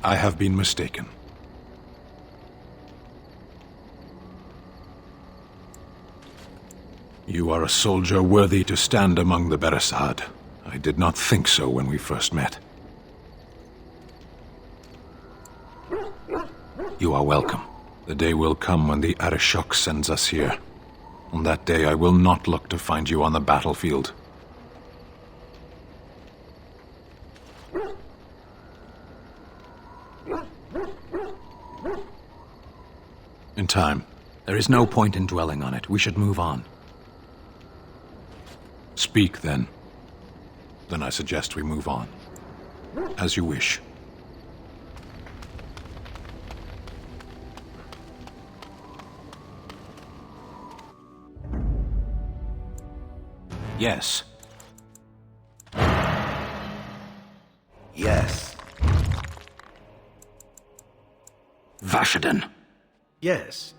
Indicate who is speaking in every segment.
Speaker 1: I have been mistaken. You are a soldier worthy to stand among the Beresad. I did not think so when we first met. You are welcome. The day will come when the Arishok sends us here. On that day, I will not look to find you on the battlefield. In time.
Speaker 2: There is no point in dwelling on it. We should move on.
Speaker 1: Speak, then. Then I suggest we move on. As you wish.
Speaker 2: Yes.
Speaker 3: Yes.
Speaker 2: Vashaden.
Speaker 3: Yes.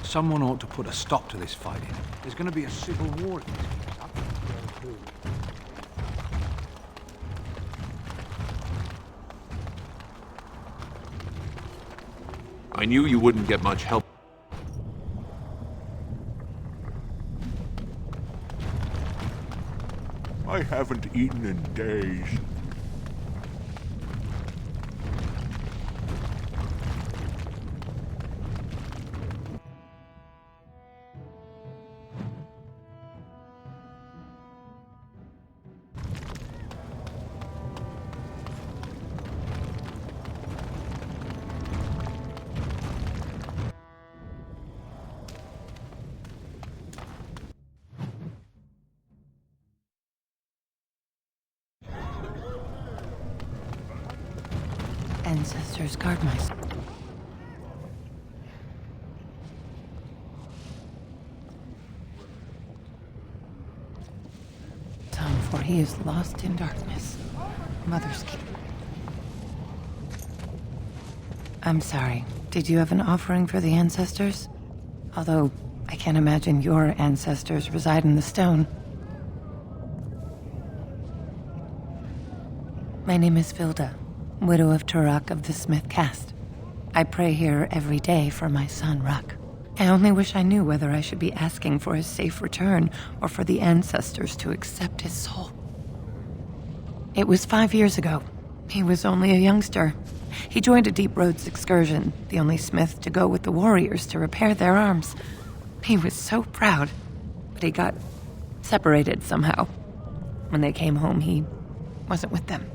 Speaker 2: Someone ought to put a stop to this fighting. There's going to be a civil war if this keeps up.
Speaker 4: I knew you wouldn't get much help. I haven't eaten in days.
Speaker 5: Ancestors guard my soul. Son, for he is lost in darkness. Mother's keep. I'm sorry. Did you have an offering for the ancestors? Although, I can't imagine your ancestors reside in the stone. My name is Vilda, widow of Turak of the Smith caste. I pray here every day for my son, Rak. I only wish I knew whether I should be asking for his safe return or for the ancestors to accept his soul. It was 5 years ago. He was only a youngster. He joined a Deep Roads excursion, the only smith to go with the warriors to repair their arms. He was so proud, but he got separated somehow. When they came home, he wasn't with them.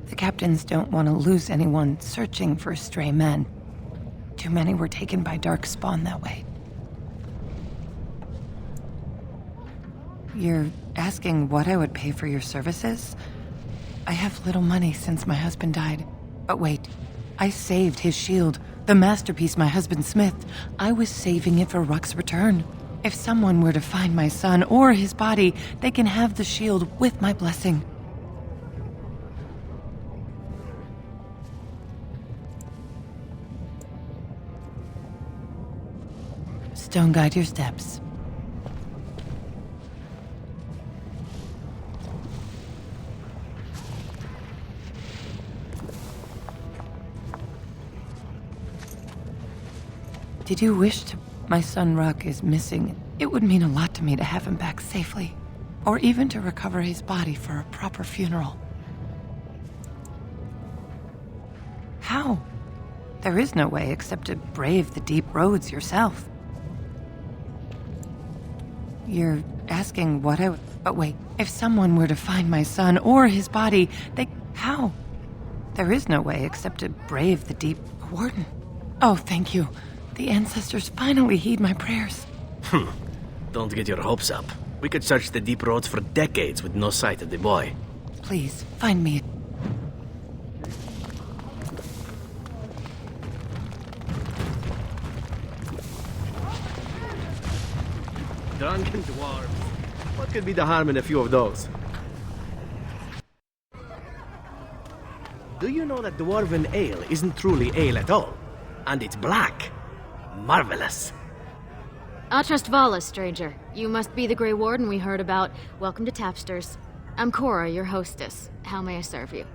Speaker 5: The captains don't want to lose anyone searching for stray men. Too many were taken by dark spawn that way. You're asking what I would pay for your services? I have little money since my husband died. But wait, I saved his shield, the masterpiece my husband smithed. I was saving it for Ruck's return. If someone were to find my son or his body, they can have the shield with my blessing. Stone guide your steps. Did you wish to... My son Ruck is missing. It would mean a lot to me to have him back safely. Or even to recover his body for a proper funeral. How? There is no way except to brave the deep roads yourself. You're asking what I... But wait, if someone were to find my son or his body, they... How? There is no way except to brave the deep... Warden. Oh, thank you. The ancestors finally heed my prayers.
Speaker 3: Don't get your hopes up. We could search the deep roads for decades with no sight of the boy.
Speaker 5: Please, find me.
Speaker 3: Drunken dwarves. What could be the harm in a few of those? Do you know that dwarven ale isn't truly ale at all? And it's black. Marvelous.
Speaker 6: I'll trust Vala, stranger. You must be the Grey Warden we heard about. Welcome to Tapsters. I'm Cora, your hostess. How may I serve you?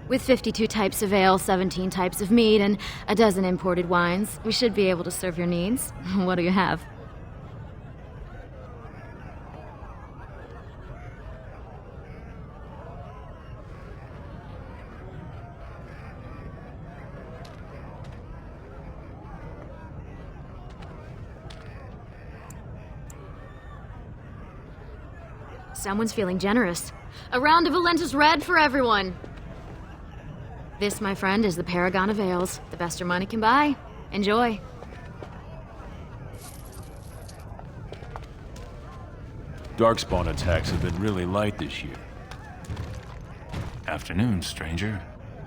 Speaker 6: With 52 types of ale, 17 types of mead, and a dozen imported wines, we should be able to serve your needs. What do you have? Someone's feeling generous. A round of Valentis Red for everyone. This, my friend, is the Paragon of Ales. The best your money can buy. Enjoy.
Speaker 7: Darkspawn attacks have been really light this year.
Speaker 1: Afternoon, stranger.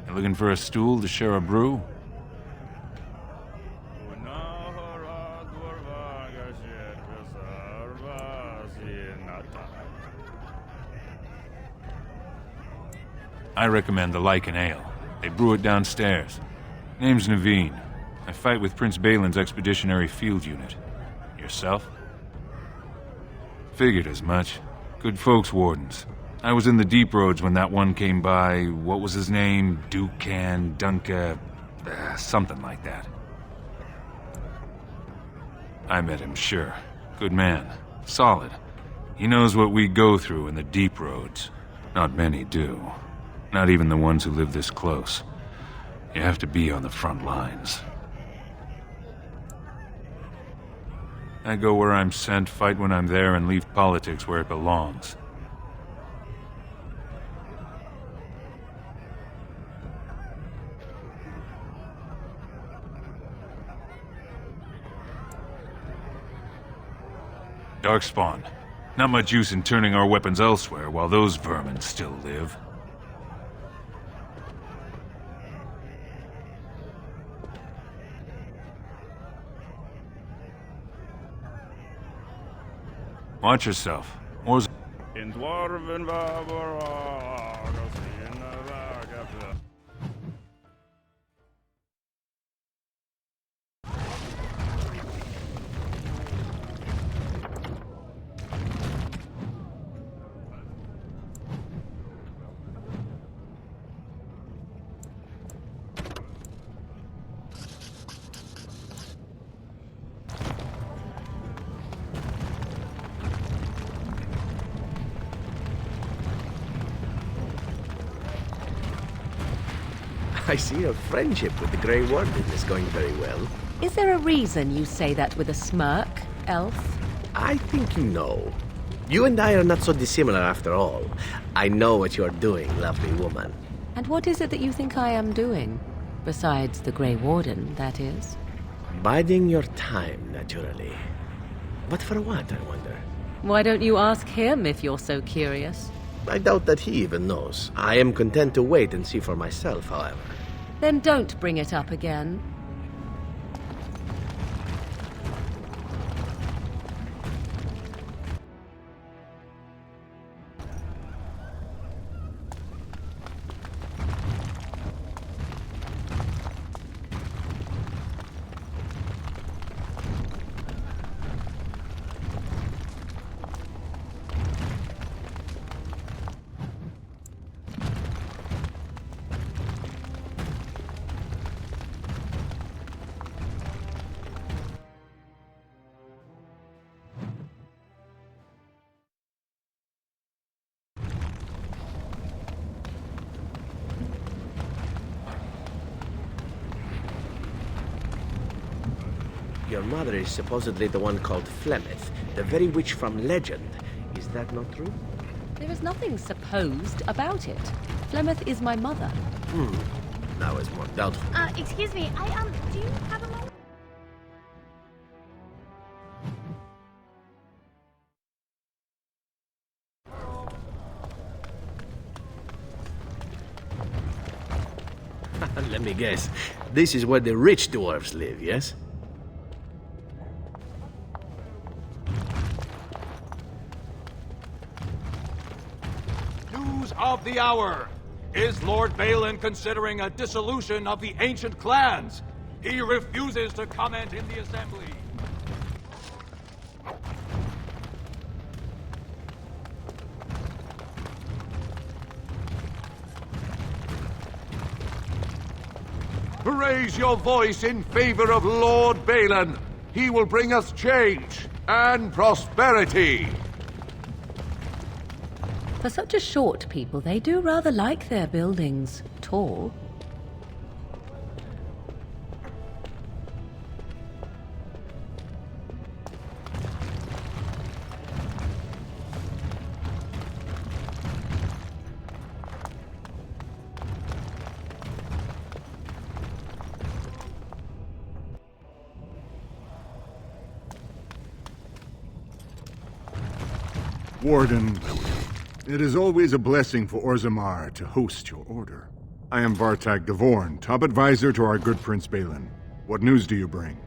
Speaker 1: You looking for a stool to share a brew? I recommend the Lycan Ale. They brew it downstairs. Name's Naveen. I fight with Prince Bhelens' expeditionary field unit. Yourself? Figured as much. Good folks, wardens. I was in the deep roads when that one came by. What was his name? Dukan, Dunka... something like that. I met him, sure. Good man. Solid. He knows what we go through in the deep roads. Not many do. Not even the ones who live this close. You have to be on the front lines. I go where I'm sent, fight when I'm there, and leave politics where it belongs. Darkspawn. Not much use in turning our weapons elsewhere while those vermin still live. Watch yourself. Or's...
Speaker 8: In dwarven
Speaker 3: I see your friendship with the Grey Warden is going very well.
Speaker 9: Is there a reason you say that with a smirk, elf?
Speaker 3: I think you know. You and I are not so dissimilar after all. I know what you're doing, lovely woman.
Speaker 9: And what is it that you think I am doing? Besides the Grey Warden, that is.
Speaker 3: Biding your time, naturally. But for what, I wonder?
Speaker 9: Why don't you ask him if you're so curious?
Speaker 3: I doubt that he even knows. I am content to wait and see for myself, however.
Speaker 9: Then don't bring it up again.
Speaker 3: Your mother is supposedly the one called Flemeth, the very witch from legend. Is that not true?
Speaker 9: There is nothing supposed about it. Flemeth is my mother.
Speaker 3: Now it's more doubtful.
Speaker 6: Excuse me, do you have a moment?
Speaker 3: Let me guess. This is where the rich dwarves live, yes?
Speaker 8: News of the hour! Is Lord Bhelen considering a dissolution of the ancient clans? He refuses to comment in the assembly.
Speaker 4: Raise your voice in favor of Lord Bhelen. He will bring us change and prosperity.
Speaker 9: For such a short people, they do rather like their buildings tall.
Speaker 10: Warden, it is always a blessing for Orzammar to host your order. I am Vartag Gavorn, top advisor to our good Prince Bhelen. What news do you bring?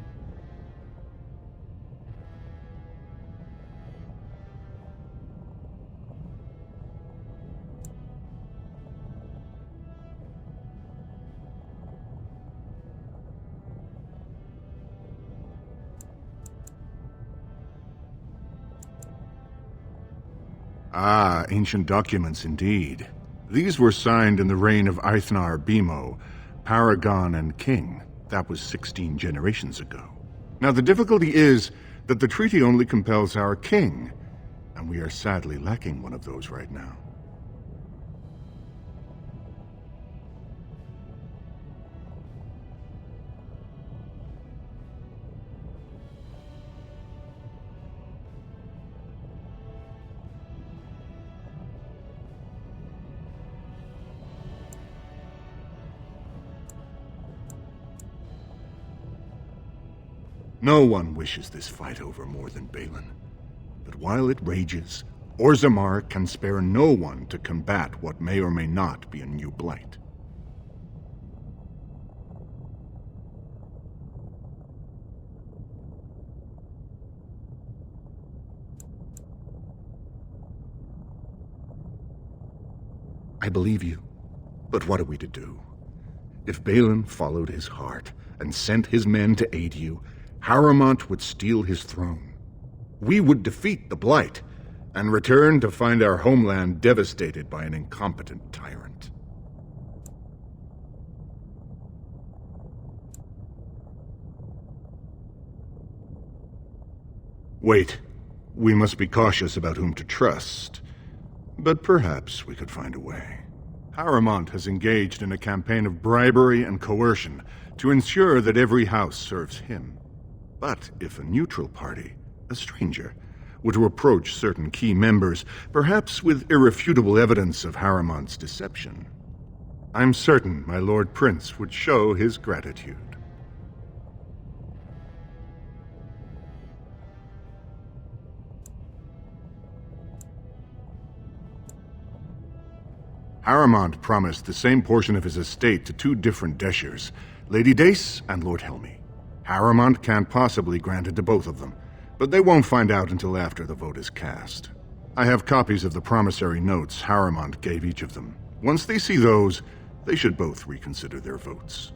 Speaker 10: Ah, ancient documents indeed. These were signed in the reign of Eithnar Bimo, Paragon and King. That was 16 generations ago. Now the difficulty is that the treaty only compels our king, and we are sadly lacking one of those right now. No one wishes this fight over more than Bhelen. But while it rages, Orzammar can spare no one to combat what may or may not be a new blight. I believe you, but what are we to do? If Bhelen followed his heart and sent his men to aid you, Harrowmont would steal his throne. We would defeat the Blight and return to find our homeland devastated by an incompetent tyrant. Wait, we must be cautious about whom to trust, but perhaps we could find a way. Harrowmont has engaged in a campaign of bribery and coercion to ensure that every house serves him. But if a neutral party, a stranger, were to approach certain key members, perhaps with irrefutable evidence of Harrowmont's deception, I'm certain my Lord Prince would show his gratitude. Harrowmont promised the same portion of his estate to two different Deshers, Lady Dace and Lord Helmy. Harrowmont can't possibly grant it to both of them, but they won't find out until after the vote is cast. I have copies of the promissory notes Harrowmont gave each of them. Once they see those, they should both reconsider their votes.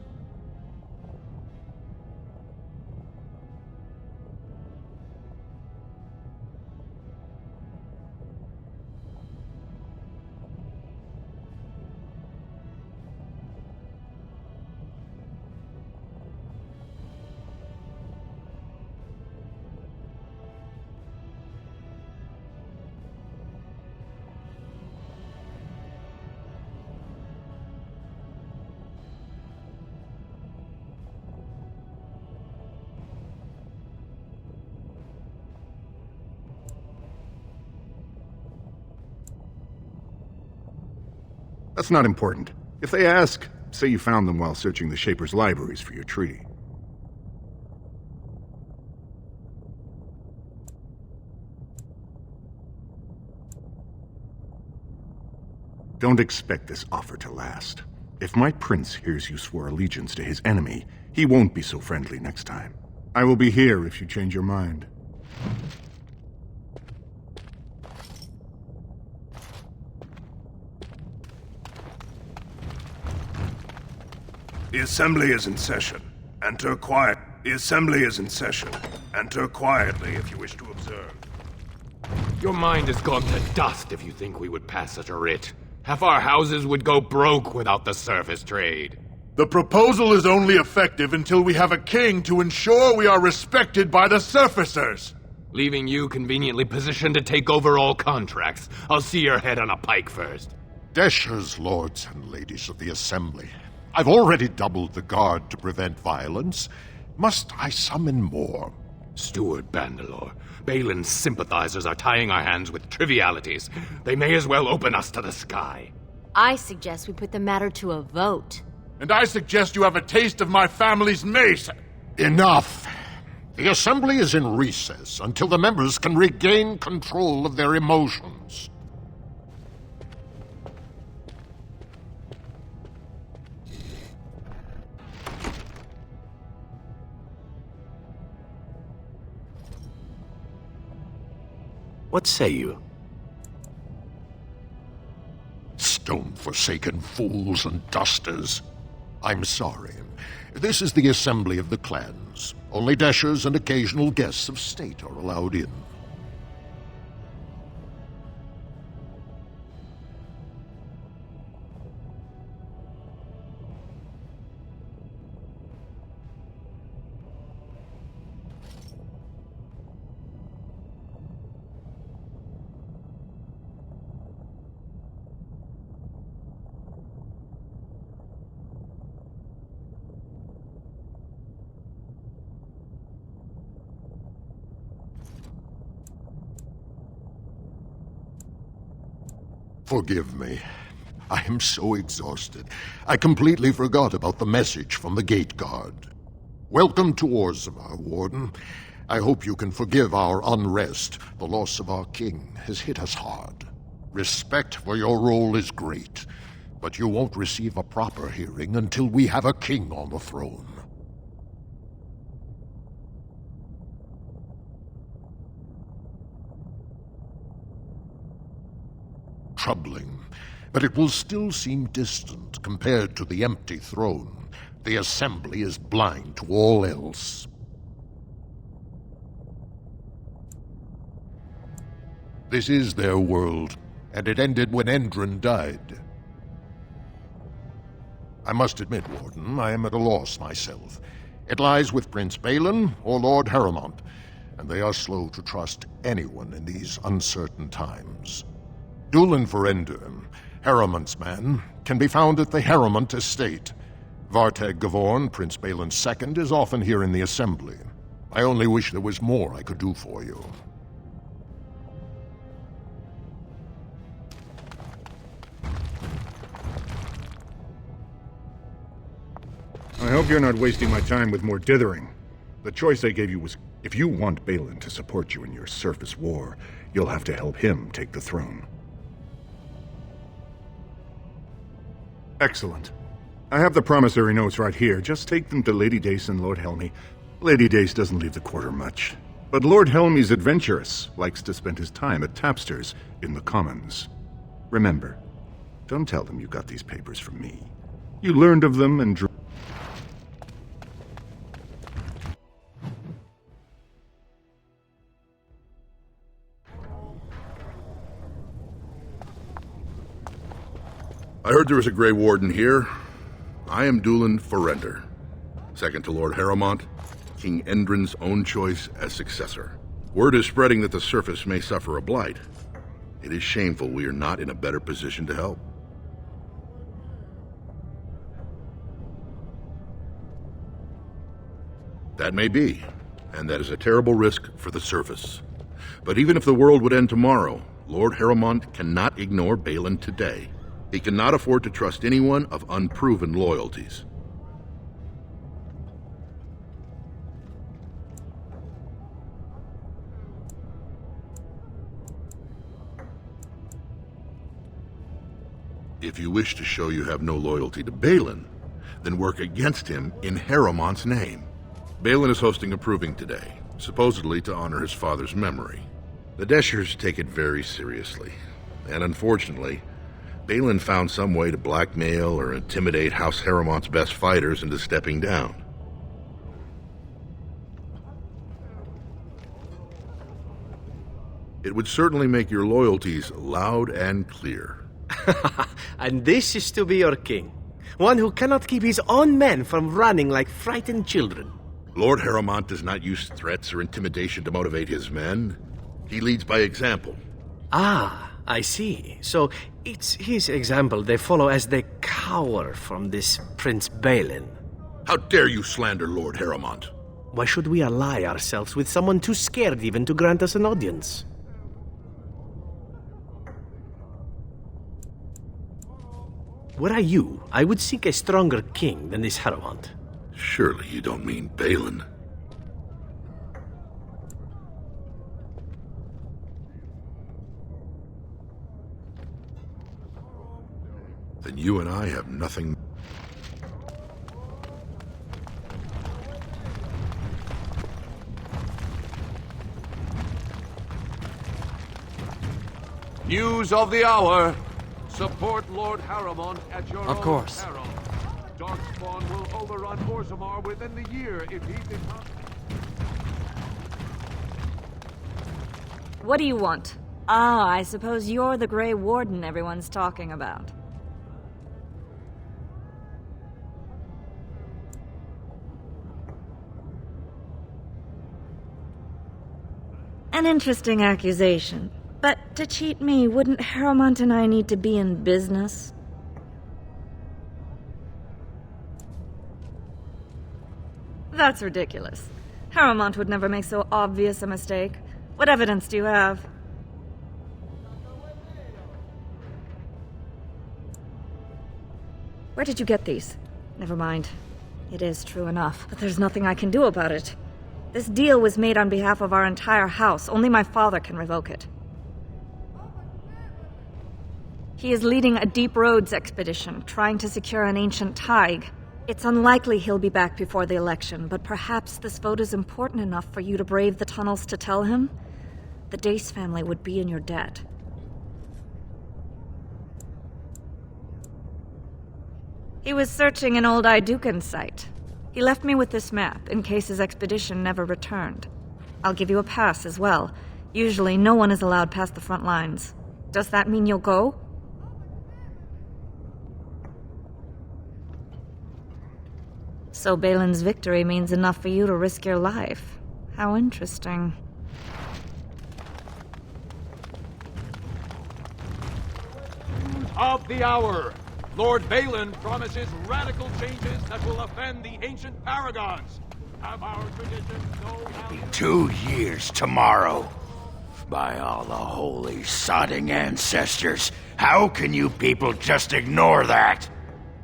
Speaker 10: That's not important. If they ask, say you found them while searching the Shaper's libraries for your treaty. Don't expect this offer to last. If my prince hears you swore allegiance to his enemy, he won't be so friendly next time. I will be here if you change your mind.
Speaker 11: The Assembly is in session. Enter quiet. The Assembly is in session. Enter quietly if you wish to observe.
Speaker 12: Your mind has gone to dust if you think we would pass such a writ. Half our houses would go broke without the surface trade.
Speaker 11: The proposal is only effective until we have a king to ensure we are respected by the surfacers.
Speaker 12: Leaving you conveniently positioned to take over all contracts. I'll see your head on a pike first.
Speaker 13: Deshers, lords and ladies of the Assembly. I've already doubled the guard to prevent violence. Must I summon more?
Speaker 12: Steward Bandalore, Bhelen's sympathizers are tying our hands with trivialities. They may as well open us to the sky.
Speaker 14: I suggest we put the matter to a vote.
Speaker 11: And I suggest you have a taste of my family's mace.
Speaker 13: Enough. The Assembly is in recess until the members can regain control of their emotions.
Speaker 3: What say you?
Speaker 13: Stone-forsaken fools and dusters. I'm sorry. This is the Assembly of the Clans. Only Deshers and occasional guests of state are allowed in. Forgive me. I am so exhausted. I completely forgot about the message from the gate guard. Welcome to Orzammar, Warden. I hope you can forgive our unrest. The loss of our king has hit us hard. Respect for your role is great, but you won't receive a proper hearing until we have a king on the throne. Troubling, but it will still seem distant compared to the empty throne. The Assembly is blind to all else. This is their world, and it ended when Endron died. I must admit, Warden, I am at a loss myself. It lies with Prince Bhelen or Lord Harrowmont, and they are slow to trust anyone in these uncertain times. Dulin Ferender, Harrowmont's man, can be found at the Harrowmont estate. Vartag Gavorn, Prince Bhelen's second, is often here in the Assembly. I only wish there was more I could do for you.
Speaker 10: I hope you're not wasting my time with more dithering. The choice I gave you was, if you want Bhelen to support you in your surface war, you'll have to help him take the throne. Excellent. I have the promissory notes right here. Just take them to Lady Dace and Lord Helmy. Lady Dace doesn't leave the quarter much. But Lord Helmy's adventurous, likes to spend his time at tapsters in the Commons. Remember, don't tell them you got these papers from me. You learned of them and drew...
Speaker 15: I heard there was a Grey Warden here. I am Dulin Ferender, second to Lord Harrowmont, King Endron's own choice as successor. Word is spreading that the surface may suffer a blight. It is shameful we are not in a better position to help. That may be, and that is a terrible risk for the surface. But even if the world would end tomorrow, Lord Harrowmont cannot ignore Bhelen today. He cannot afford to trust anyone of unproven loyalties. If you wish to show you have no loyalty to Bhelen, then work against him in Harrowmont's name. Bhelen is hosting a proving today, supposedly to honor his father's memory. The Deshers take it very seriously, and unfortunately, Bhelen found some way to blackmail or intimidate House Harrowmont's best fighters into stepping down. It would certainly make your loyalties loud and clear.
Speaker 3: And this is to be your king. One who cannot keep his own men from running like frightened children.
Speaker 15: Lord Harrowmont does not use threats or intimidation to motivate his men. He leads by example.
Speaker 3: Ah, I see. So it's his example they follow as they cower from this Prince Bhelen.
Speaker 15: How dare you slander Lord Harrowmont?
Speaker 3: Why should we ally ourselves with someone too scared even to grant us an audience? Were I you, I would seek a stronger king than this Harrowmont.
Speaker 15: Surely you don't mean Bhelen. Then you and I have nothing.
Speaker 4: News of the hour. Support Lord Harrowmont at your
Speaker 2: Of
Speaker 4: own
Speaker 2: course.
Speaker 4: peril. Darkspawn will overrun Orzammar within the year if he did not...
Speaker 16: What do you want? Ah, I suppose you're the Grey Warden everyone's talking about. An interesting accusation. But to cheat me, wouldn't Harrowmont and I need to be in business? That's ridiculous. Harrowmont would never make so obvious a mistake. What evidence do you have? Where did you get these? Never mind. It is true enough, but there's nothing I can do about it. This deal was made on behalf of our entire house. Only my father can revoke it. He is leading a Deep Roads expedition, trying to secure an ancient Tig. It's unlikely he'll be back before the election, but perhaps this vote is important enough for you to brave the tunnels to tell him? The Dace family would be in your debt. He was searching an old Idukan site. He left me with this map, in case his expedition never returned. I'll give you a pass as well. Usually, no one is allowed past the front lines. Does that mean you'll go? So Bhelen's victory means enough for you to risk your life. How interesting.
Speaker 8: News of the hour. Lord Bhelen promises radical changes that will offend the ancient paragons. Have our traditions no...
Speaker 17: 2 years tomorrow. By all the holy sodding ancestors, how can you people just ignore that?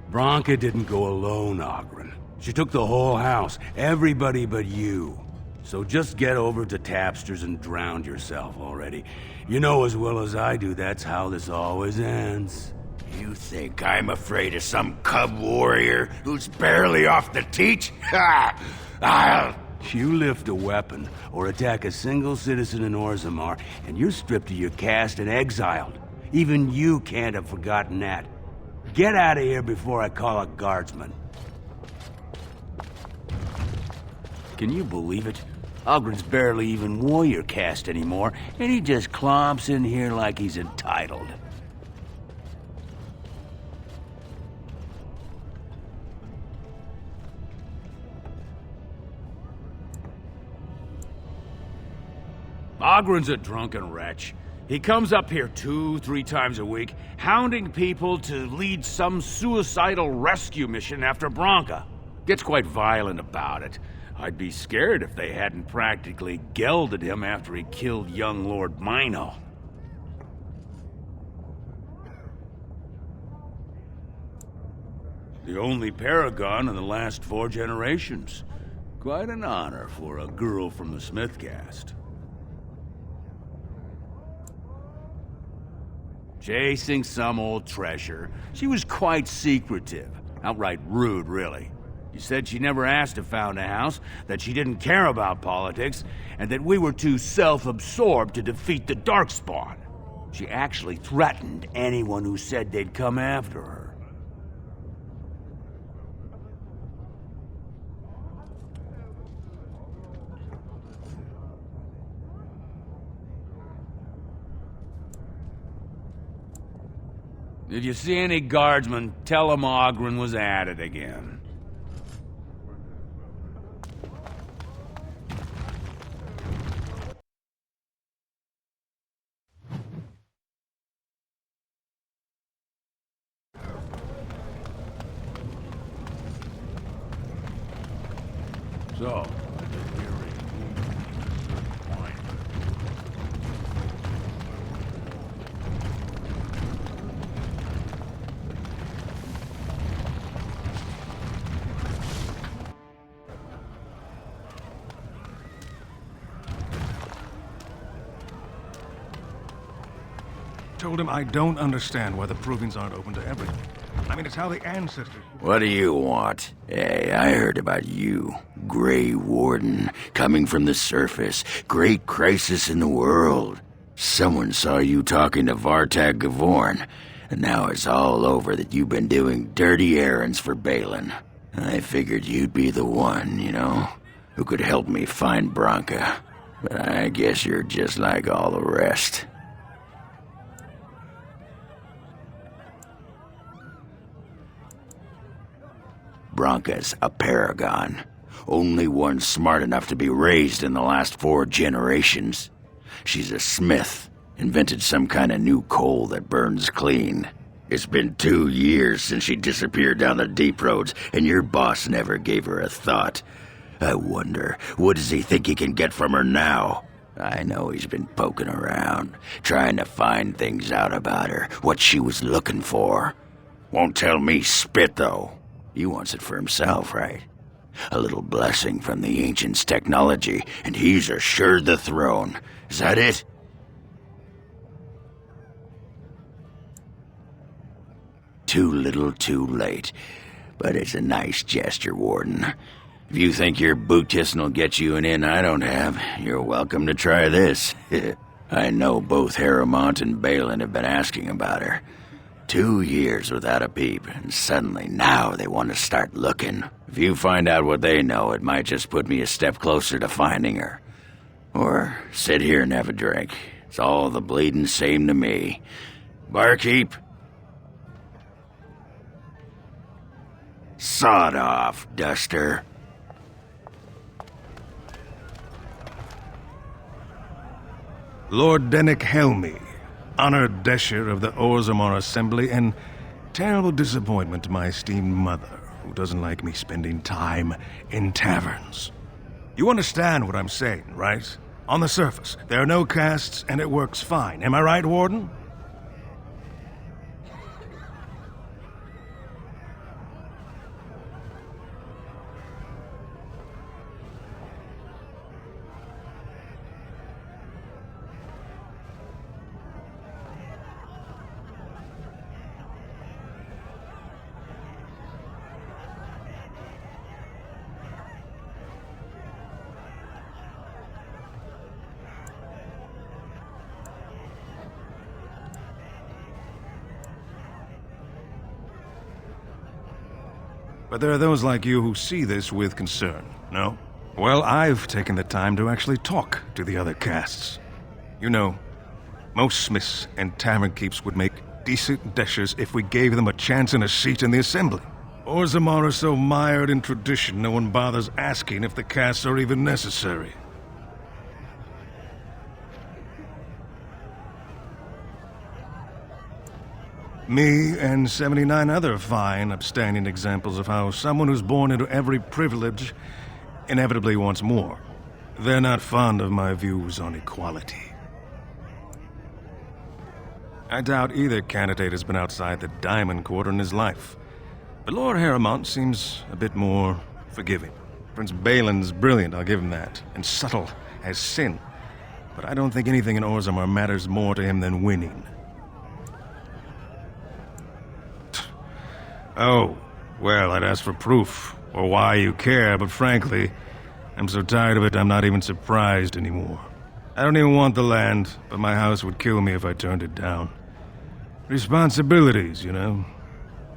Speaker 18: Branka didn't go alone, Oghren. She took the whole house, everybody but you. So just get over to Tapster's and drown yourself already. You know as well as I do that's how this always ends.
Speaker 17: You think I'm afraid of some cub warrior who's barely off the teat? Ha! I'll...
Speaker 18: You lift a weapon or attack a single citizen in Orzammar, and you're stripped of your caste and exiled. Even you can't have forgotten that. Get out of here before I call a guardsman. Can you believe it? Ogren's barely even warrior caste anymore, and he just clomps in here like he's entitled. Ogren's a drunken wretch. He comes up here 2-3 times a week, hounding people to lead some suicidal rescue mission after Branka. Gets quite violent about it. I'd be scared if they hadn't practically gelded him after he killed young Lord Mino. The only paragon in the last 4 generations. Quite an honor for a girl from the Smith caste. Chasing some old treasure. She was quite secretive. Outright rude, really. She said she never asked if found a house, that she didn't care about politics, and that we were too self-absorbed to defeat the Darkspawn. She actually threatened anyone who said they'd come after her. If you see any guardsmen, tell them Ogren was at it again. So,
Speaker 2: Told him I don't understand why the provings aren't open to everyone. I mean, it's how the ancestors...
Speaker 17: What do you want? Hey, I heard about you. Grey Warden, coming from the surface. Great crisis in the world. Someone saw you talking to Vartag Gavorn, and now it's all over that you've been doing dirty errands for Bhelen. I figured you'd be the one, you know, who could help me find Branka. But I guess you're just like all the rest. Branka's a paragon. Only one smart enough to be raised in the last 4 generations. She's a smith. Invented some kind of new coal that burns clean. It's been 2 years since she disappeared down the deep roads, and your boss never gave her a thought. I wonder, what does he think he can get from her now? I know he's been poking around, trying to find things out about her, what she was looking for. Won't tell me spit, though. He wants it for himself, right? A little blessing from the Ancients' technology, and he's assured the throne. Is that it? Too little, too late. But it's a nice gesture, Warden. If you think your boot kissing will get you an in I don't have, you're welcome to try this. I know both Harrowmont and Bhelen have been asking about her. 2 years without a peep, and suddenly now they want to start looking. If you find out what they know, it might just put me a step closer to finding her. Or sit here and have a drink. It's all the bleeding same to me. Barkeep? Sod off, Duster.
Speaker 2: Lord Dennick Helmy, honored Desher of the Orzammar Assembly, and terrible disappointment to my esteemed mother, who doesn't like me spending time in taverns. You understand what I'm saying, right? On the surface, there are no castes, and it works fine. Am I right, Warden? But there are those like you who see this with concern, no? Well, I've taken the time to actually talk to the other castes. You know, most smiths and tavern keeps would make decent deshers if we gave them a chance and a seat in the assembly. Orzammar are so mired in tradition, no one bothers asking if the castes are even necessary. Me and 79 other fine, upstanding examples of how someone who's born into every privilege inevitably wants more. They're not fond of my views on equality. I doubt either candidate has been outside the Diamond Quarter in his life. But Lord Harrowmont seems a bit more forgiving. Prince Bhelen's brilliant, I'll give him that, and subtle as sin. But I don't think anything in Orzammar matters more to him than winning. Oh, well, I'd ask for proof, or why you care, but frankly, I'm so tired of it I'm not even surprised anymore. I don't even want the land, but my house would kill me if I turned it down. Responsibilities, you know.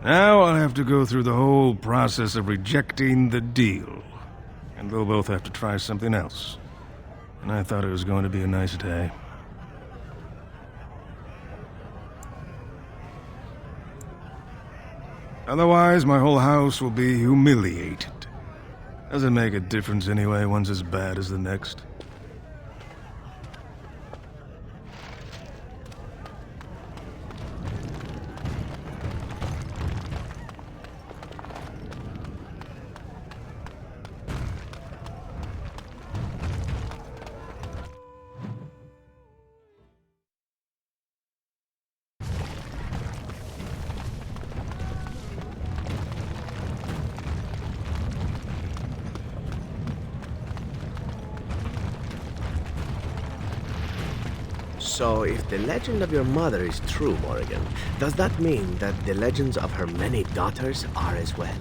Speaker 2: Now I'll have to go through the whole process of rejecting the deal. And they'll both have to try something else. And I thought it was going to be a nice day. Otherwise, my whole house will be humiliated. Doesn't make a difference anyway, one's as bad as the next.
Speaker 3: So, if the legend of your mother is true, Morrigan, does that mean that the legends of her many daughters are as well?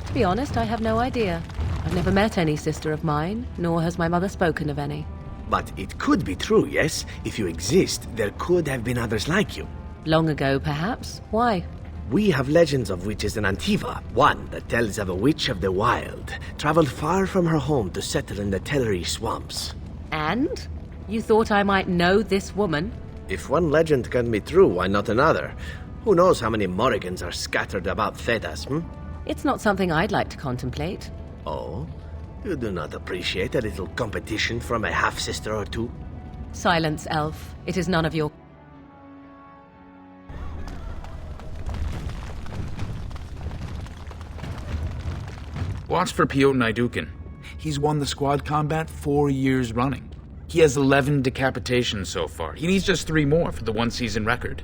Speaker 9: To be honest, I have no idea. I've never met any sister of mine, nor has my mother spoken of any.
Speaker 3: But it could be true, yes? If you exist, there could have been others like you.
Speaker 9: Long ago, perhaps. Why?
Speaker 3: We have legends of witches in Antiva. One that tells of a witch of the wild, traveled far from her home to settle in the Tellery swamps.
Speaker 9: And? You thought I might know this woman?
Speaker 3: If one legend can be true, why not another? Who knows how many Morrigans are scattered about Thedas,
Speaker 9: It's not something I'd like to contemplate.
Speaker 3: Oh? You do not appreciate a little competition from a half-sister or two?
Speaker 9: Silence, elf. It is none of your...
Speaker 19: Watch for Piotr Naidukin. He's won the squad combat 4 years running. He has 11 decapitations so far. He needs just 3 more for the one-season record.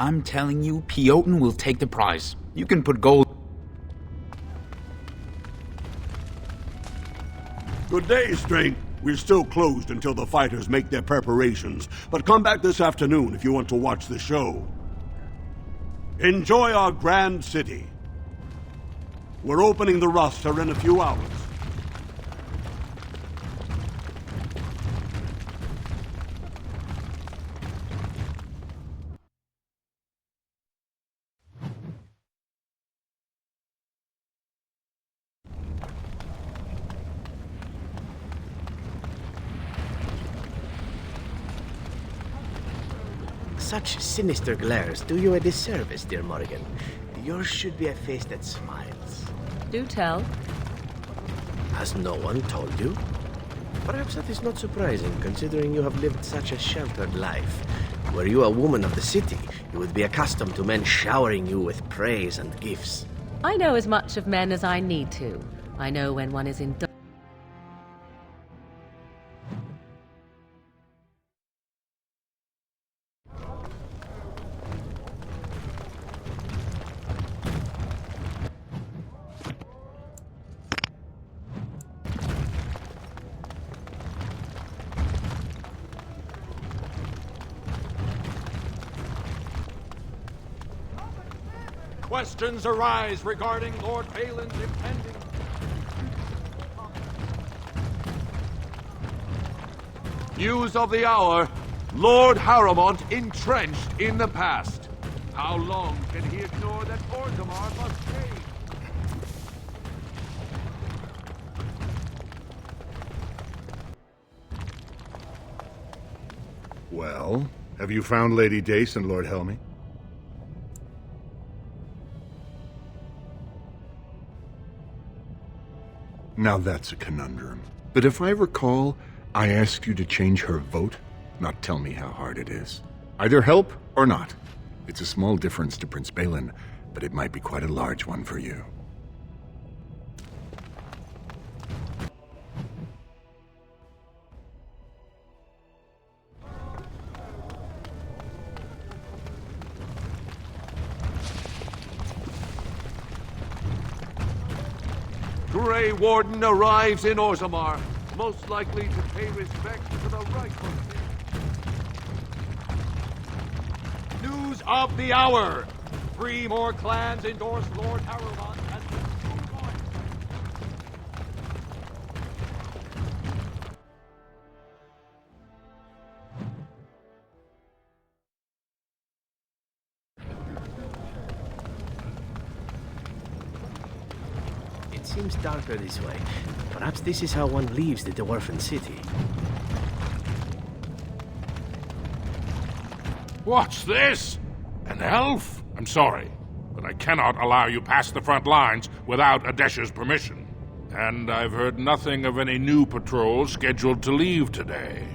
Speaker 19: I'm telling you, Piotr will take the prize. You can put gold...
Speaker 20: Good day, Strain. We're still closed until the fighters make their preparations, but come back this afternoon if you want to watch the show. Enjoy our grand city. We're opening the roster in a few hours.
Speaker 3: Such sinister glares do you a disservice, dear Morrigan. Yours should be a face that smiles.
Speaker 9: Do tell.
Speaker 3: Has no one told you? Perhaps that is not surprising, considering you have lived such a sheltered life. Were you a woman of the city, you would be accustomed to men showering you with praise and gifts.
Speaker 9: I know as much of men as I need to. I know when one is in...
Speaker 8: Questions arise regarding Lord Bhelen's impending...
Speaker 4: News of the hour. Lord Harrowmont entrenched in the past. How long can he ignore that Orzammar must change?
Speaker 10: Well, have you found Lady Dace and Lord Helmy? Now that's a conundrum. But if I recall, I asked you to change her vote, not tell me how hard it is. Either help or not. It's a small difference to Prince Bhelen, but it might be quite a large one for you.
Speaker 4: Grey Warden arrives in Orzammar, most likely to pay respect to the rightful king.
Speaker 8: News of the hour! 3 more clans endorse Lord Harrowmont as the new lord.
Speaker 3: It seems darker this way. Perhaps this is how one leaves the Dwarfen city.
Speaker 21: What's this? An elf? I'm sorry, but I cannot allow you past the front lines without Adesha's permission. And I've heard nothing of any new patrols scheduled to leave today.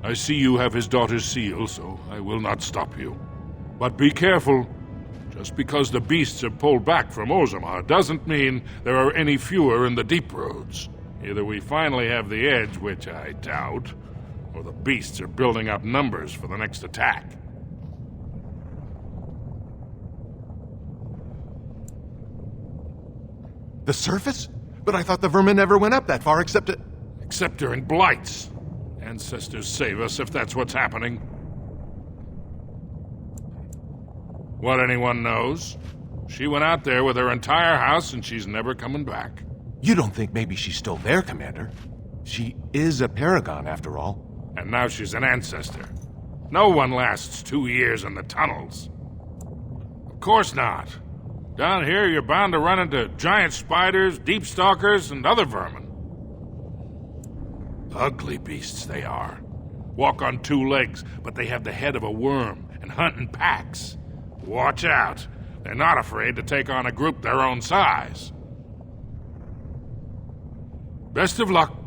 Speaker 21: I see you have his daughter's seal, so I will not stop you. But be careful. Just because the beasts have pulled back from Orzammar doesn't mean there are any fewer in the deep roads. Either we finally have the edge, which I doubt, or the beasts are building up numbers for the next attack.
Speaker 13: The surface? But I thought the vermin never went up that far except
Speaker 21: during blights. Ancestors save us if that's what's happening. What anyone knows? She went out there with her entire house and she's never coming back.
Speaker 2: You don't think maybe she's still there, Commander? She is a paragon, after all.
Speaker 21: And now she's an ancestor. No one lasts 2 years in the tunnels. Of course not. Down here, you're bound to run into giant spiders, deep stalkers, and other vermin. Ugly beasts they are. Walk on 2 legs, but they have the head of a worm and hunt in packs. Watch out. They're not afraid to take on a group their own size. Best of luck.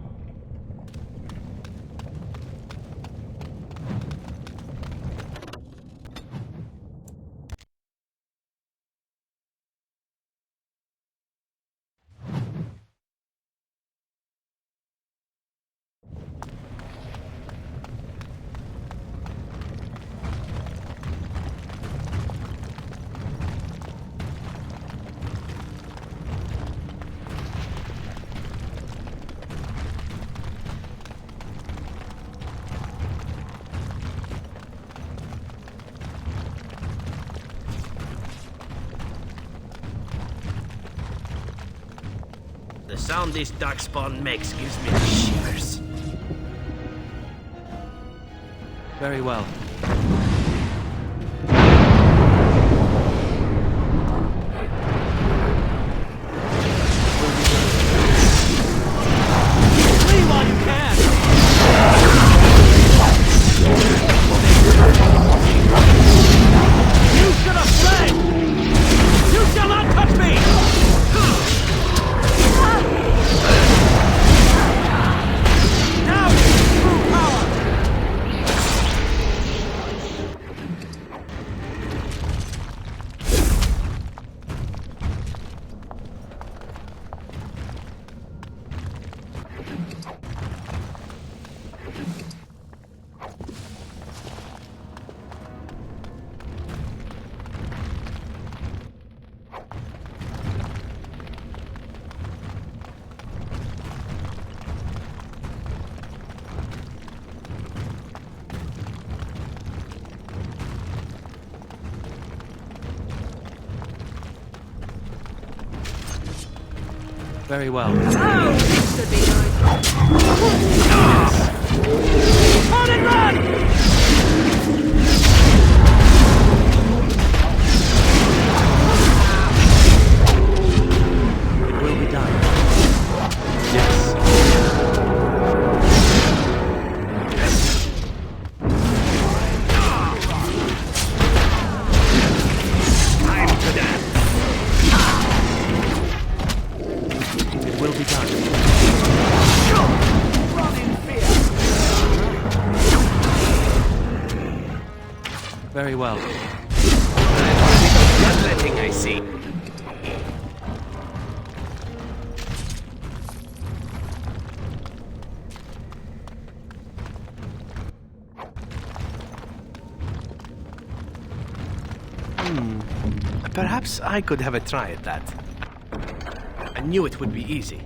Speaker 3: The sound this darkspawn makes gives me the shivers.
Speaker 22: Very well.
Speaker 8: Flee while you can! You should have fled! You shall not touch me! Now true power!
Speaker 22: Very well.
Speaker 8: Should be on and run!
Speaker 22: It will be done. Yes.
Speaker 3: Time to dance.
Speaker 22: Very well.
Speaker 3: Bloodletting, I see. Perhaps I could have a try at that. I knew it would be easy.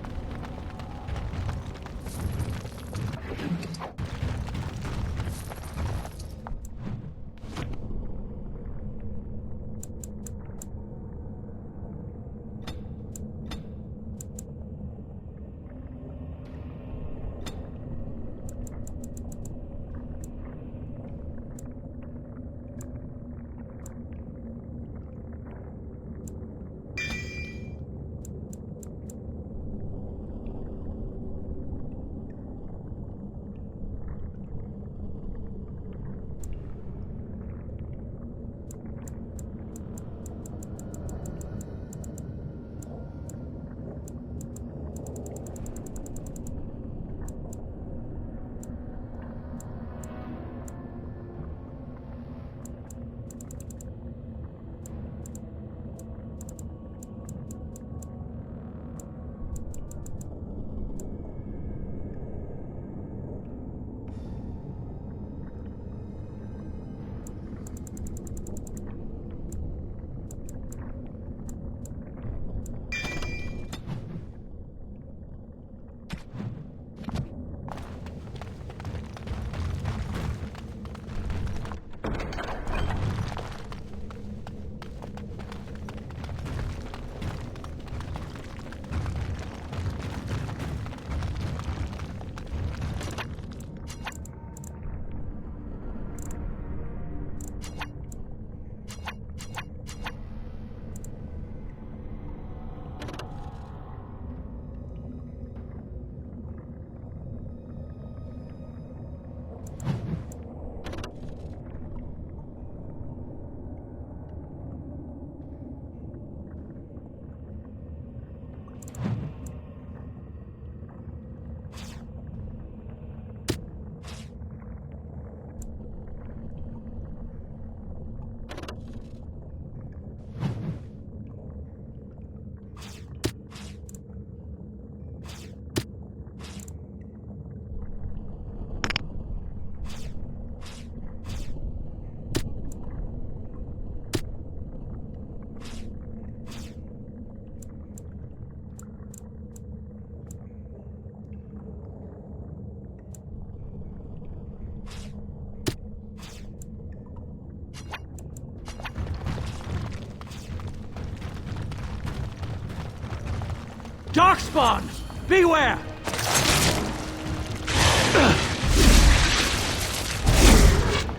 Speaker 18: Darkspawn! Beware!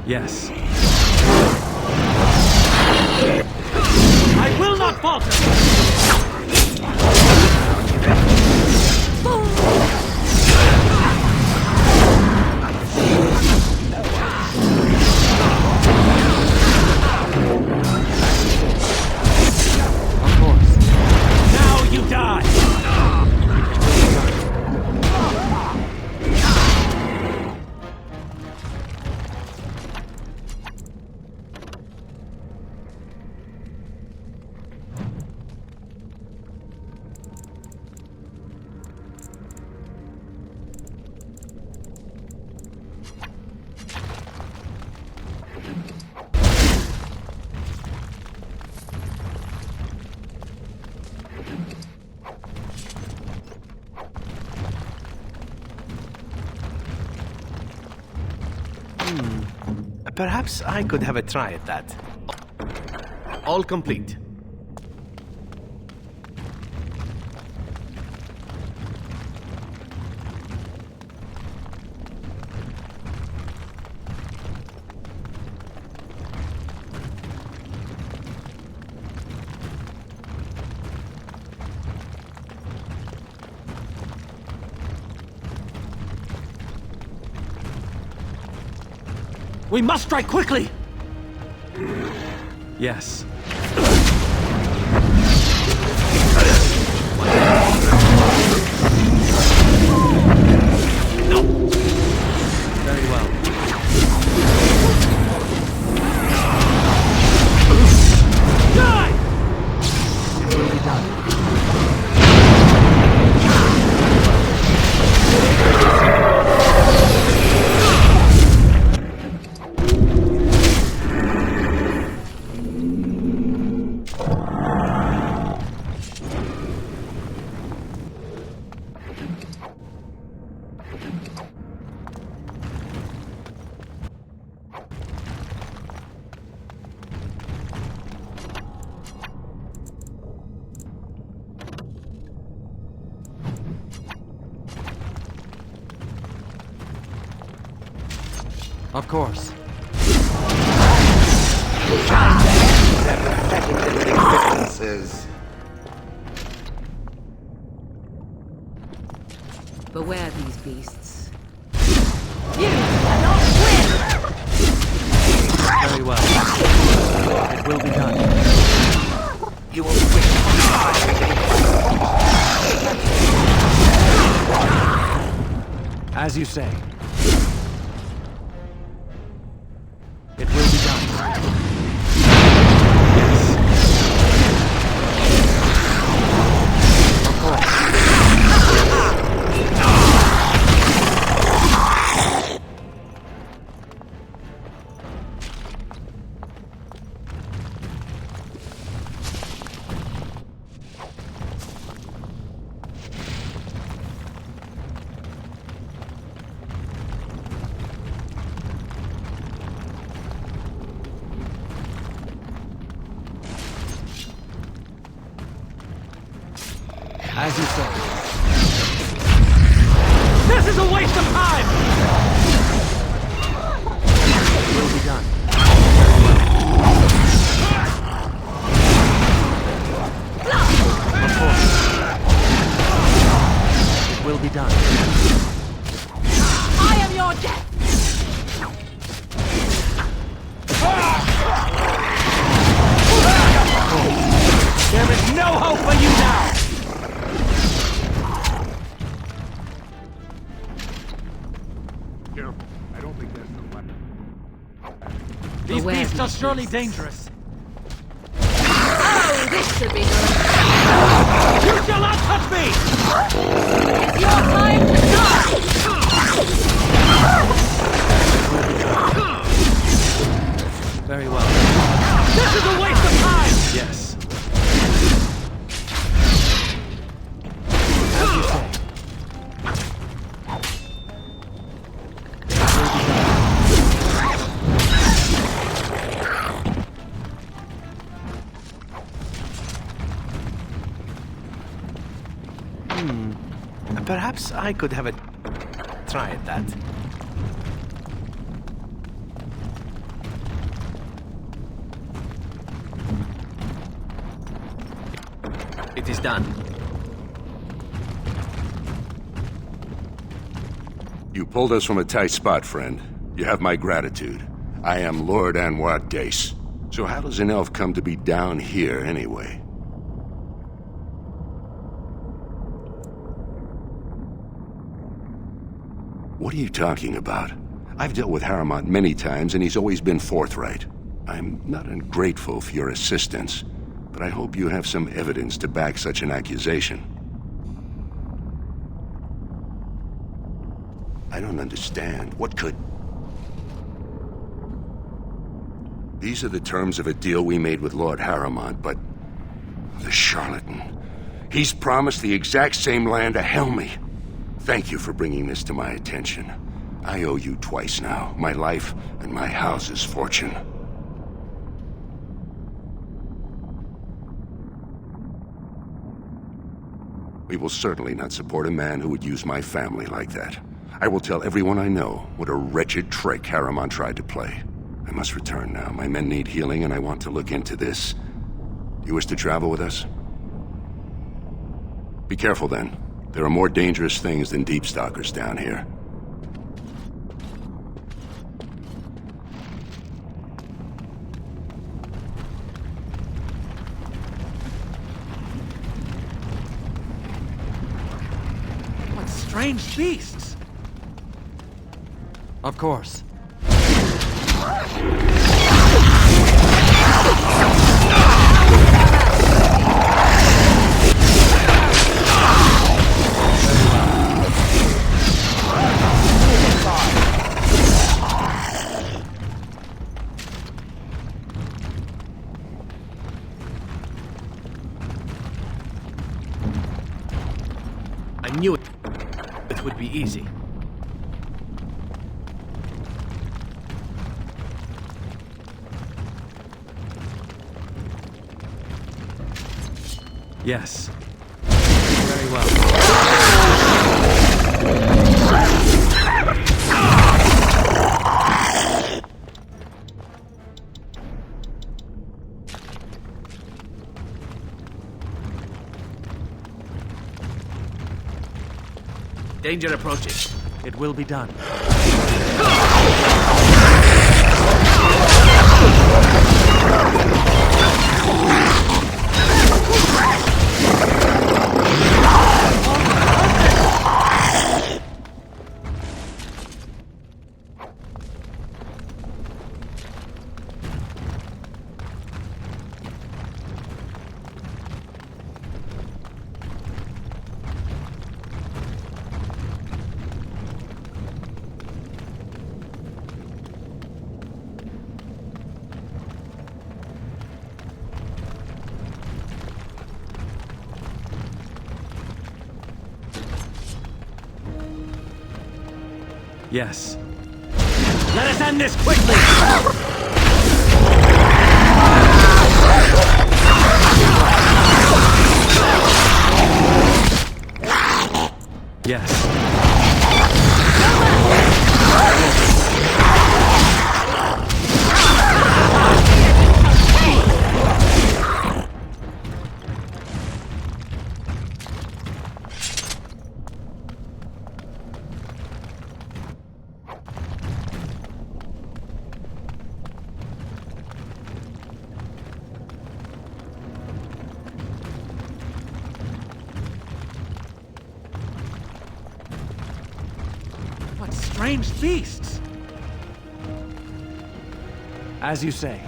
Speaker 22: Yes.
Speaker 18: I will not falter!
Speaker 22: Of course.
Speaker 18: Now you die!
Speaker 3: Perhaps I could have a try at that. All complete.
Speaker 18: We must strike quickly!
Speaker 22: Yes. Very well. Of course.
Speaker 9: Beware these beasts.
Speaker 22: Very well. It will be done.
Speaker 17: You will wait.
Speaker 22: As you say. It will be done. Yes. Of course. As you say.
Speaker 18: This is a waste of time!
Speaker 22: It will be done. Of course. It will be done.
Speaker 14: I am your death!
Speaker 18: There is no hope for you now!
Speaker 21: Careful. I don't think that's the weapon.
Speaker 18: These
Speaker 9: Beware
Speaker 18: beasts are
Speaker 9: these
Speaker 18: surely
Speaker 9: beasts.
Speaker 18: dangerous.
Speaker 14: Oh, this should be good.
Speaker 18: You shall not touch me!
Speaker 14: It's your time to die!
Speaker 22: Very well.
Speaker 18: This is a waste of time!
Speaker 22: Yes. As you say. It will be done.
Speaker 3: Perhaps I could have a try at that. It is done.
Speaker 5: You pulled us from a tight spot, friend. You have my gratitude. I am Lord Anwar Dace. So how does an elf come to be down here anyway? What are you talking about? I've dealt with Harrowmont many times, and he's always been forthright. I'm not ungrateful for your assistance, but I hope you have some evidence to back such an accusation. I don't understand. What could... These are the terms of a deal we made with Lord Harrowmont, but... the charlatan. He's promised the exact same land to Helmy. Thank you for bringing this to my attention. I owe you twice now. My life and my house's fortune. We will certainly not support a man who would use my family like that. I will tell everyone I know what a wretched trick Harrowmont tried to play. I must return now. My men need healing, and I want to look into this. You wish to travel with us? Be careful, then. There are more dangerous things than deep stalkers down here.
Speaker 18: What strange beasts!
Speaker 22: Of course.
Speaker 3: I knew it would be easy.
Speaker 22: Yes. Very well.
Speaker 3: Danger approaches.
Speaker 22: It will be done. Yes. Let us end this quickly! Yes. What strange beasts! As you say.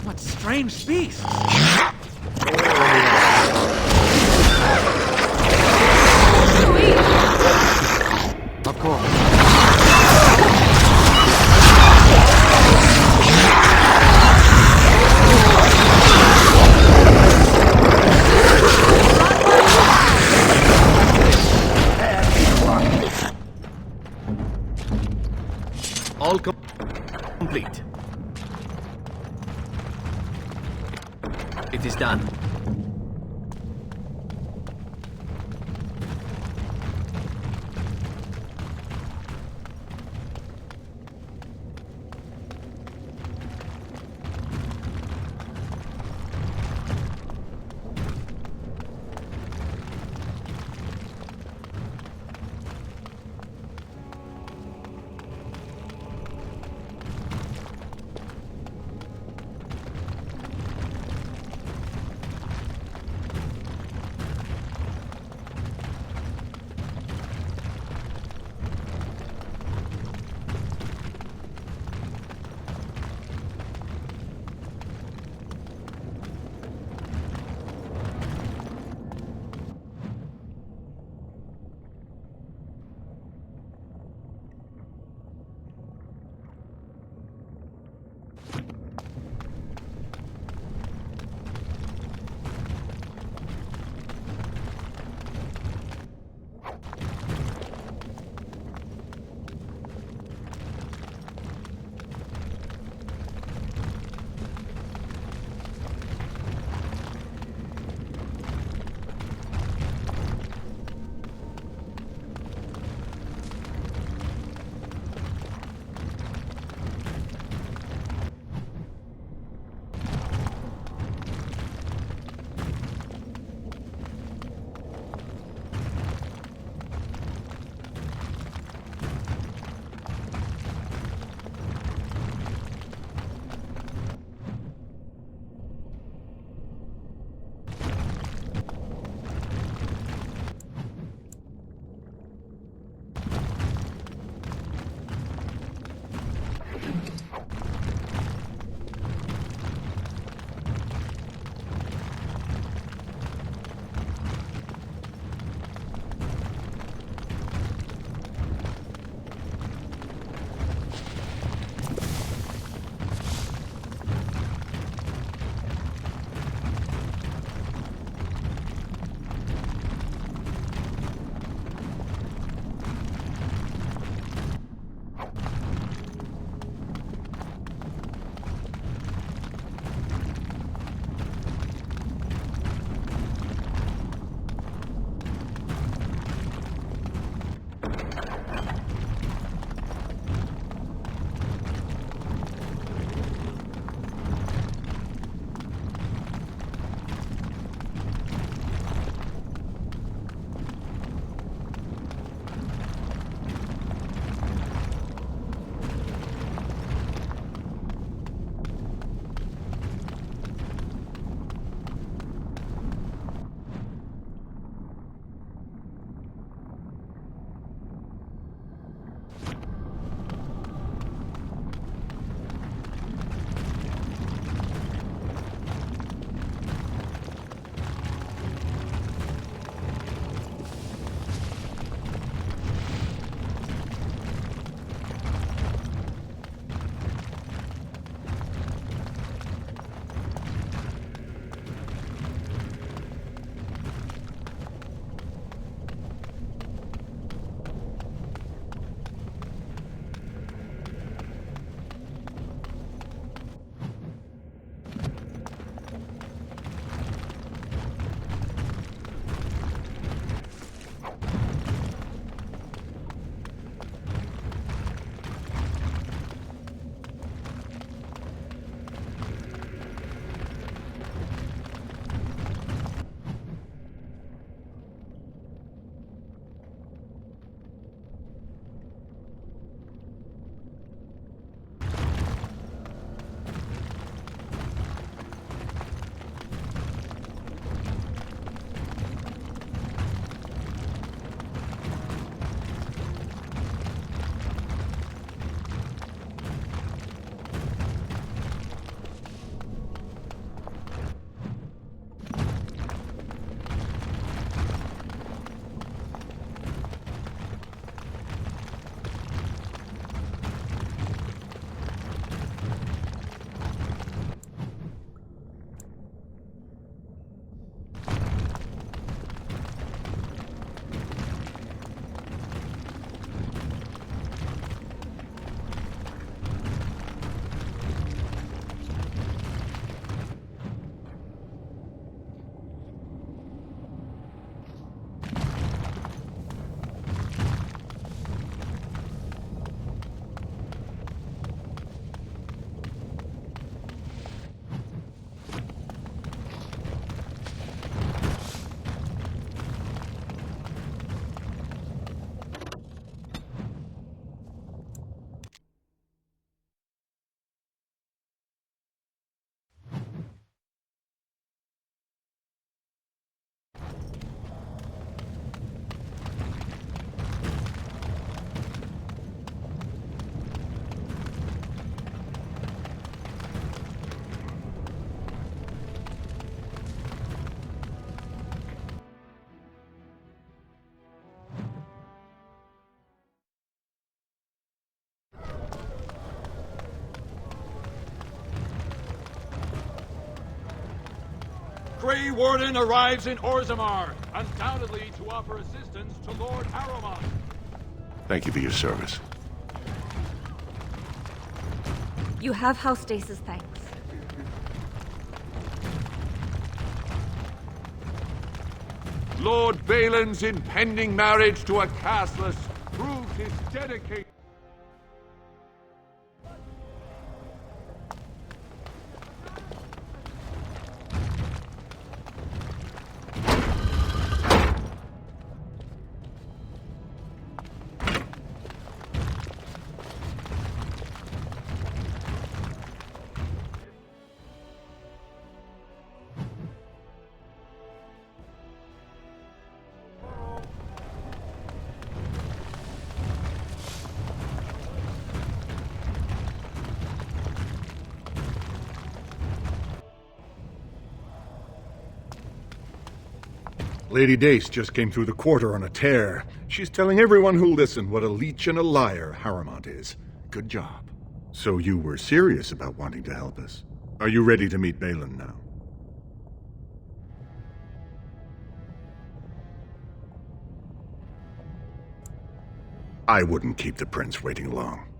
Speaker 22: What strange beasts! Of course.
Speaker 3: All complete. It is done.
Speaker 8: Grey Warden arrives in Orzammar, undoubtedly to offer assistance to Lord Harrowmont.
Speaker 5: Thank you for your service.
Speaker 16: You have House Dace's thanks.
Speaker 4: Lord Bhelen's impending marriage to a castless proves his dedication.
Speaker 10: Lady Dace just came through the quarter on a tear. She's telling everyone who'll listen what a leech and a liar Harrowmont is. Good job. So you were serious about wanting to help us. Are you ready to meet Bhelen now? I wouldn't keep the prince waiting long.